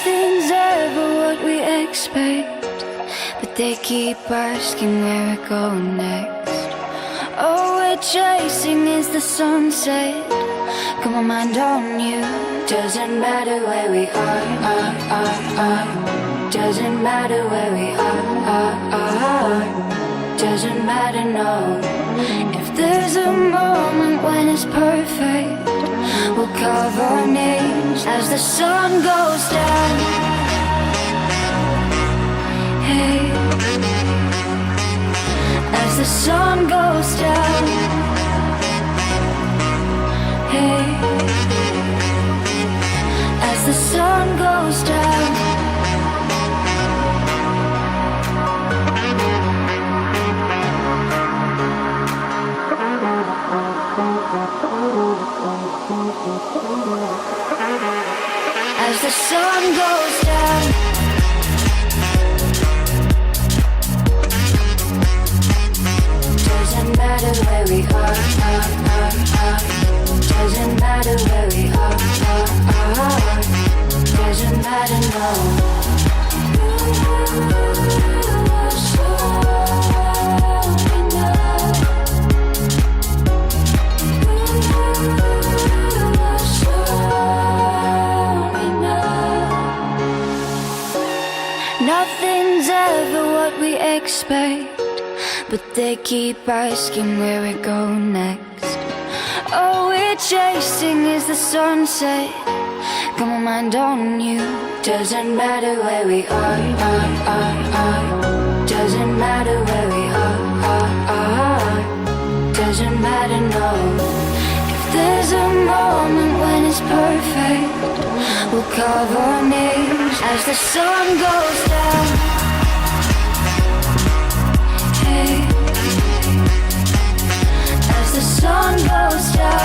Nothing's ever what we expect, but they keep asking where we're going next. All we're chasing is the sunset. Got my mind on you. Doesn't matter where we are. Doesn't matter where we are. Doesn't matter, no. If there's a moment when it's perfect, we'll carve our names as the sun goes down. Hey, as the sun goes down. Hey, as the sun goes down. As the sun goes down. Doesn't matter where we are. Doesn't matter where we are. Doesn't matter, no. Nothing's ever what we expect, but they keep asking where we go next. All we're chasing is the sunset. Got my mind on you. Doesn't matter where we are. Doesn't matter where we are. Doesn't matter, no. If there's a moment when it's perfect, we'll carve our names as the sun goes down. Hey, as the sun goes down.